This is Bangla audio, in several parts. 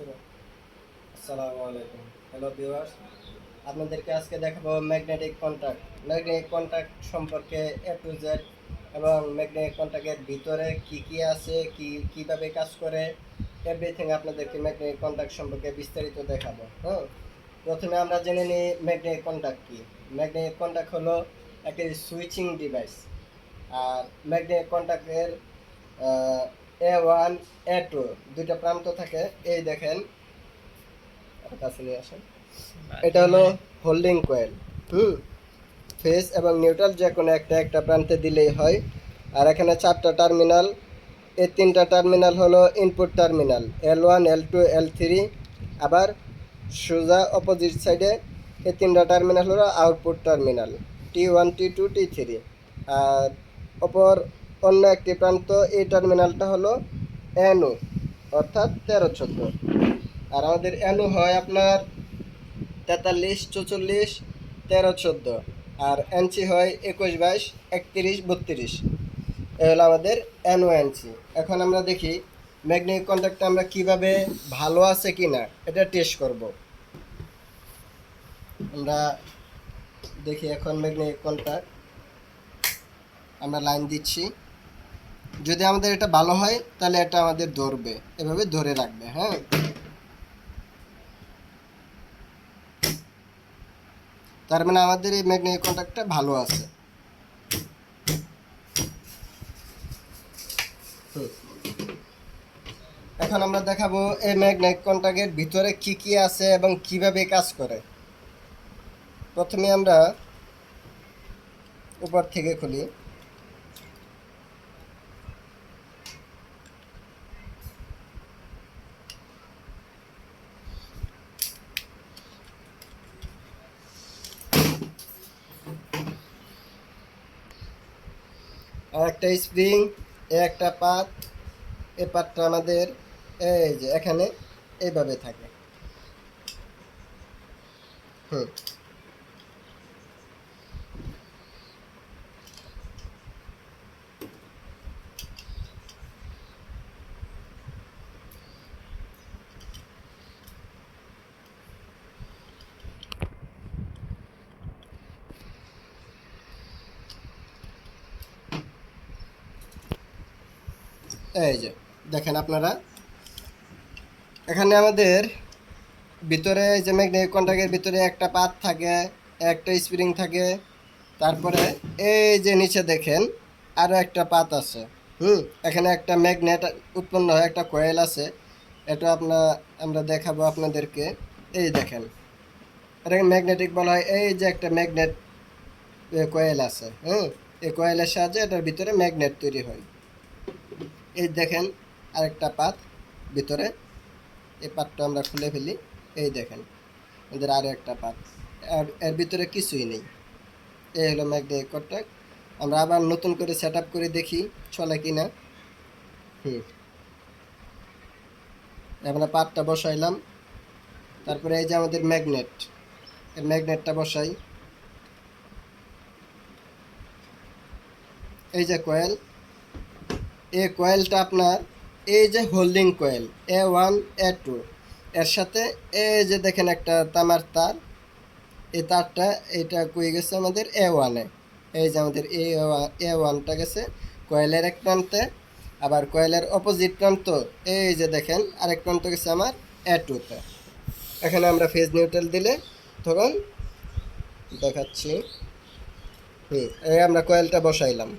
শুরু। আসসালামু আলাইকুম। হ্যালো ভিউয়ার্স, আপনাদেরকে আজকে দেখাবো ম্যাগনেটিক কন্ট্যাক্ট। ম্যাগনেটিক কন্ট্যাক্ট সম্পর্কে এ টু জেড এবং ম্যাগনেটিক কন্ট্যাক্টের ভিতরে কি কি আছে, কিভাবে কাজ করে, এভরিথিং আপনাদেরকে ম্যাগনেটিক কন্ট্যাক্ট সম্পর্কে বিস্তারিত দেখাবো। হ্যাঁ, প্রথমে আমরা জেনে নিই ম্যাগনেটিক কন্ট্যাক্ট কি। ম্যাগনেটিক কন্ট্যাক্ট হলো একটি সুইচিং ডিভাইস। আর ম্যাগনেটিক কন্ট্যাক্টের A1 A2 দুইটা প্রান্ত থাকে। এই দেখেন, কাছে নিয়ে আসেন। এটা হলো হোল্ডিং কয়েল। ফেজ এবং নিউট্রাল যে কোনো একটা প্রান্তে দিলেই হয়। আর এখানে চারটা টার্মিনাল। এই তিনটা টার্মিনাল হলো input terminal L1 L2 L3। আবার সোজা অপোজিট সাইডে এই তিনটা টার্মিনাল হলো output terminal T1 T2 T3। আর অপর অন্য একটি প্রান্ত এই টার্মিনালটা হলো NO, অর্থাৎ 13-14। আর আমাদের NO হয় আপনার 43, 44, 13, 14। আর এনসি হয় 21, 22, 31, 32। এ হলো আমাদের NO এনসি। এখন আমরা দেখি ম্যাগনেটিক কন্ট্যাক্টটা আমরা কিভাবে ভালো আছে কি না এটা টেস্ট করব। আমরা দেখি এখন ম্যাগনেটিক কন্ট্যাক্ট আমরা লাইন দিচ্ছি। যদি আমাদের এটা ভালো হয় তাহলে এটা আমাদের ধরবে, এভাবে ধরে রাখবে। হ্যাঁ, তার মানে আমাদের এই ম্যাগনেটিক কন্ট্যাক্টটা ভালো আছে। এখন আমরা দেখাবো এই ম্যাগনেটিক কন্ট্যাক্টের ভিতরে কি কি আছে এবং কিভাবে কাজ করে। প্রথমে আমরা উপর থেকে খুলি। আর একটা স্প্রিং, একটা পাত। এই পাতটা আমাদের এই যে এখানে এইভাবে থাকে। হুম, এই যে দেখেন আপনারা, এখানে আমাদের ভিতরে যে ম্যাগনেটিক কন্ট্যাক্টের ভিতরে একটা পাত থাকে, একটা স্প্রিং থাকে। তারপরে এই যে নিচে দেখেন আরও একটা পাত আছে। এখানে একটা ম্যাগনেট উৎপন্ন হয়, একটা কয়েল আছে। এটা আমরা দেখাবো আপনাদেরকে। এই দেখেন, এটাকে ম্যাগনেটিক বলা হয়। এই যে একটা ম্যাগনেট কয়েল আছে। এই কয়েলের সাহায্যে এটার ভিতরে ম্যাগনেট তৈরি হয়। এই দেখেন আরেকটা পাত ভিতরে। এই পাতটা আমরা খুলে ফেলি। এই দেখেন আমাদের আরও একটা পাত। আর এর ভিতরে কিছুই নেই। এই হলো ম্যাগনেটিক কন্ট্যাক্ট। আমরা আবার নতুন করে সেট আপ করে দেখি চলে কি না। আমরা পাতটা বসাইলাম। তারপরে এই যে আমাদের ম্যাগনেট, এই ম্যাগনেটটা বসাই। এই যে কয়েল, এই কয়েলটা আপনার এই যে হোল্ডিং কয়েল A1 A2, এর সাথে এই যে দেখেন একটা তামার তার। এই তারটা এইটা কই গেছে আমাদের A1-এ। এই যে আমাদের A1টা গেছে কয়েলের এক প্রান্তে। আবার কয়েলের অপোজিট প্রান্ত এই যে দেখেন আরেক প্রান্ত গেছে আমার A2-তে। এখানে আমরা ফেজ নিউট্রাল দিলে তখন দেখাচ্ছি। এই আমরা কয়েলটা বসাইলাম।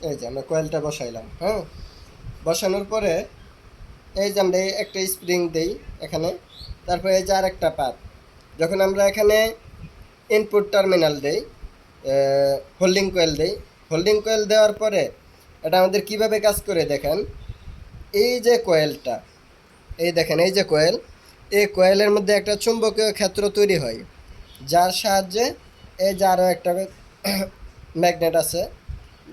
এই যে আমরা কয়েলটা বসাইলাম। হ্যাঁ, বসানোর পরে এই যে আমরা একটা স্প্রিং দেই এখানে। তারপরে এই যে আর একটা পাত। যখন আমরা এখানে ইনপুট টার্মিনাল দেই, হোল্ডিং কয়েল দেই। হোল্ডিং কয়েল দেওয়ার পরে এটা আমাদের কিভাবে কাজ করে দেখেন। এই যে কয়েলটা, এই দেখেন এই যে কয়েল, এই কয়েলের মধ্যে একটা চুম্বকীয় ক্ষেত্র তৈরি হয়, যার সাহায্যে এই যে আরও একটা ম্যাগনেট আছে,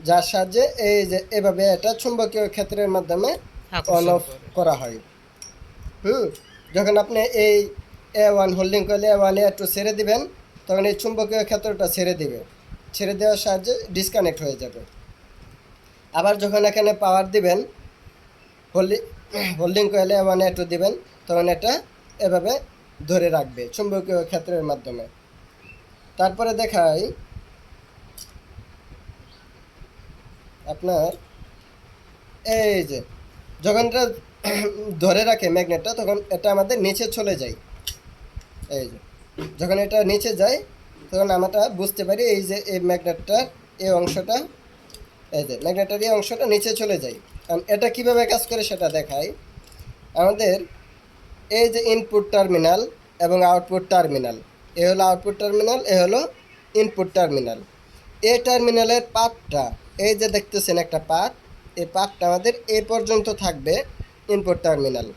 যার সাহায্যে এই যে এভাবে এটা চুম্বকীয় ক্ষেত্রের মাধ্যমে অন আকর্ষণ অফ করে। করা হয়। হুম যখন আপনি এই A1 হোল্ডিং কয়েলে A1 A2 ছেড়ে দিবেন, তখন এই চুম্বকীয় ক্ষেত্রটা ছেড়ে দিবে, ছেড়ে দেওয়ার সাহায্যে ডিসকানেক্ট হয়ে যাবে। আবার যখন এখানে পাওয়ার দিবেন, হোল্ডিং কয়েলে A1 A2 দিবেন, তখন এটা এভাবে ধরে রাখবে চুম্বকীয় ক্ষেত্রের মাধ্যমে। তারপরে দেখাই আপনার, এই যে যখন এটা ধরে রাখে ম্যাগনেটটা, তখন এটা আমাদের নিচে চলে যায়। এই যে যখন এটা নিচে যায়, তখন আমরা বুঝতে পারি এই যে এই ম্যাগনেটটার এই অংশটা, এই যে ম্যাগনেটের এই অংশটা নিচে চলে যায়। কারণ এটা কিভাবে কাজ করে সেটা দেখাই। আমাদের এই যে ইনপুট টার্মিনাল এবং আউটপুট টার্মিনাল, এ হলো আউটপুট টার্মিনাল, এ হলো ইনপুট টার্মিনাল। এই টার্মিনালের পাথটা, এই যে দেখতেছেন একটা পাথ, এই পাথটা আমাদের এই পর্যন্ত থাকবে ইনপুট টার্মিনাল।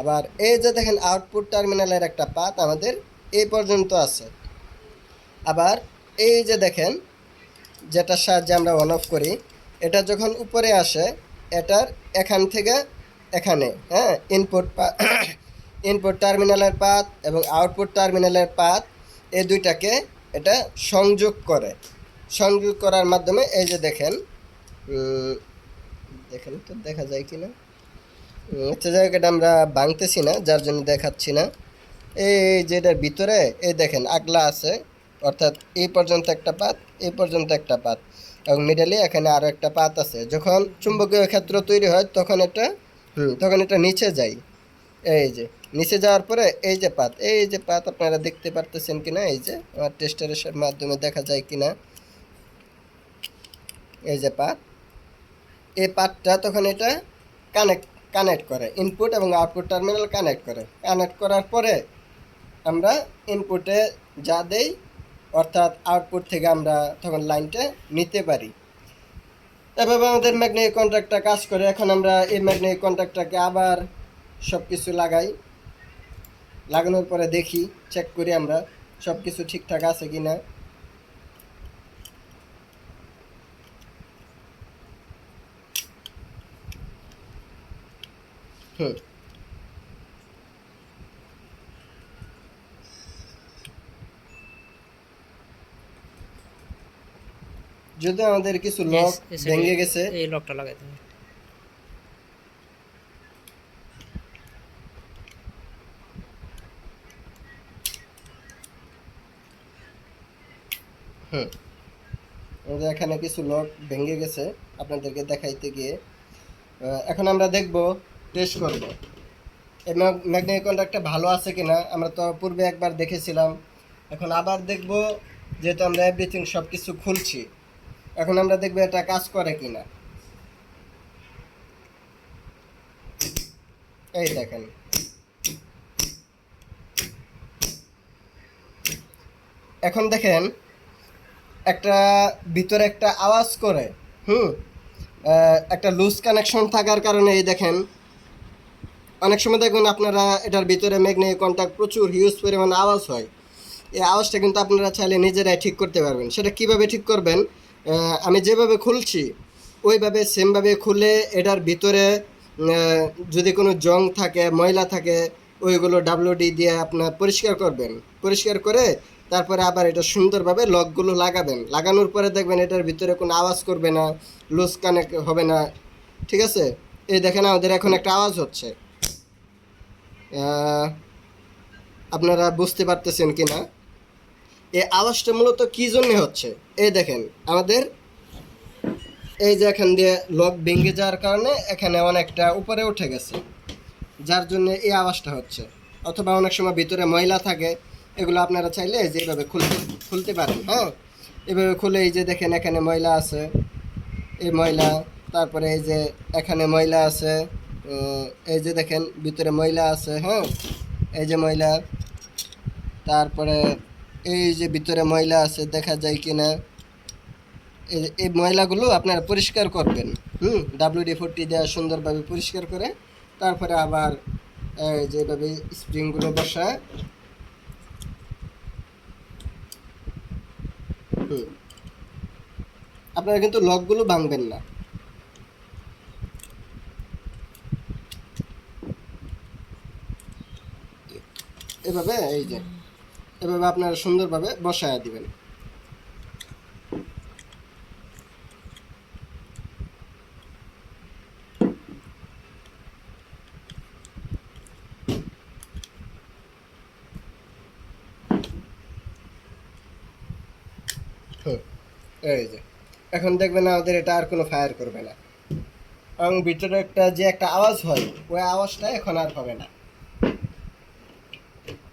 আবার এই যে দেখেন আউটপুট টার্মিনালের একটা পাথ আমাদের এই পর্যন্ত আছে। আবার এই যে দেখেন যেটার সাহায্যে আমরা অন অফ করি, এটা যখন উপরে আসে, এটার এখান থেকে এখানে, হ্যাঁ, ইনপুট টার্মিনালের পাথ এবং আউটপুট টার্মিনালের পাথ, এই দুইটাকে এটা সংযোগ করে। সংযোগ করার মাধ্যমে এই যে দেখেন, দেখেন তো দেখা যায় কি না, আচ্ছা জায়গাটা আমরা ভাঙতেছি না, যার জন্য দেখাচ্ছি না। এই যে এটার ভিতরে এই দেখেন আগলা আছে, অর্থাৎ এই পর্যন্ত একটা পাত, এই পর্যন্ত একটা পাত, এবং মিডলে এখানে আরও একটা পাত আছে। যখন চুম্বকীয় ক্ষেত্র তৈরি হয় তখন এটা নিচে যায়। এই যে নিচে যাওয়ার পরে এই যে পাত আপনারা দেখতে পারতেছেন কিনা, এই যে আমার টেস্টারের মাধ্যমে দেখা যায় কিনা, এই যে পাত, এই পাতটা তখন এটা কানেক্ট করে, ইনপুট এবং আউটপুট টার্মিনাল কানেক্ট করে। কানেক্ট করার পরে আমরা ইনপুটে যা দেই, অর্থাৎ আউটপুট থেকে আমরা তখন লাইনটা নিতে পারি। এভাবে আমাদের ম্যাগনেটিক কন্ট্যাক্টটা কাজ করে। এখন আমরা এই ম্যাগনেটিক কন্ট্যাক্টটাকে আবার সব কিছু লাগাই, লাগানোর পরে দেখি, চেক করি আমরা সব কিছু ঠিকঠাক আছে কি না। যদি আমাদের কিছু লক ভেঙে গেছে, এই লকটা লাগাইতে হবে। আমাদের এখানে কিছু লক ভেঙে গেছে আপনাদেরকে দেখাইতে গিয়ে। এখন আমরা দেখব, টেস্ট করব এই ম্যাগনেটিক কন্ট্যাক্টটা ভালো আছে কিনা। আমরা তো পূর্বে একবার দেখেছিলাম, এখন আবার দেখব, যেহেতু আমরা এভরিথিং সব কিছু খুলছি, এখন আমরা দেখব এটা কাজ করে কিনা। এই দেখেন, এখন দেখেন একটা ভিতরে একটা আওয়াজ করে, একটা লুজ কানেকশন থাকার কারণে এই দেখেন অনেক সময় দেখবেন আপনারা এটার ভিতরে ম্যাগনেটিক কন্ট্যাক্ট প্রচুর হিউজ পরিমাণ আওয়াজ হয়। এই আওয়াজটা কিন্তু আপনারা চাইলে নিজেরাই ঠিক করতে পারবেন। সেটা কিভাবে ঠিক করবেন, আমি যেভাবে খুলছি ওইভাবে সেমভাবে খুলে এটার ভিতরে যদি কোনো জং থাকে, ময়লা থাকে, ওইগুলো WD দিয়ে আপনার পরিষ্কার করবেন। পরিষ্কার করে তারপরে আবার এটা সুন্দরভাবে লকগুলো লাগাবেন। লাগানোর পরে দেখবেন এটার ভিতরে কোনো আওয়াজ করবে না, লুজ কানেক্ট হবে না। ঠিক আছে, এই দেখেন আমাদের এখন একটা আওয়াজ হচ্ছে, আপনারা বুঝতে পারতেছেন কি না। এই আওয়াজটা মূলত কী জন্যে হচ্ছে, এই দেখেন আমাদের এই যে এখান দিয়ে লক ভেঙে যাওয়ার কারণে এখানে অনেকটা উপরে উঠে গেছে, যার জন্য এই আওয়াজটা হচ্ছে। অথবা অনেক সময় ভিতরে ময়লা থাকে, এগুলো আপনারা চাইলে যেভাবে খুলতে পারেন। হ্যাঁ, এভাবে খুলে এই যে দেখেন এখানে ময়লা আছে, এই ময়লা, তারপরে এই যে এখানে ময়লা আছে, এই যে দেখেন ভিতরে ময়লা আছে, হ্যাঁ, এই যে ময়লা, তারপরে এই যে ভিতরে ময়লা আছে, দেখা যায় কি না। এই ময়লাগুলো আপনারা পরিষ্কার করবেন, WD-40 দেওয়া সুন্দরভাবে পরিষ্কার করে তারপরে আবার যেভাবে স্প্রিংগুলো বসায়, আপনারা কিন্তু লকগুলো ভাঙবেন না। এভাবে এই যে এভাবে আপনারা সুন্দরভাবে বসায়া দিবেন। এই যে এখন দেখবেন আমাদের এটা আর কোনো ফায়ার করবে না, এবং ভিতরে একটা আওয়াজ হয় ওই আওয়াজটা এখন আর হবে না।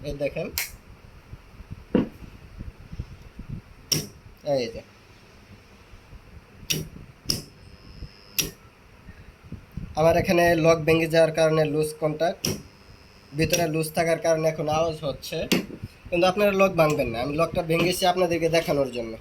এই দেখেন, এই যে আমার এখানে লক ভেঙে যাওয়ার কারণে লুজ কন্টাক্ট, ভিতরে লুজ থাকার কারণে এখন আওয়াজ হচ্ছে, কিন্তু আপনারা লক ভাঙবেন না, আমি লকটা ভেঙেছি আপনাদেরকে দেখানোর জন্য।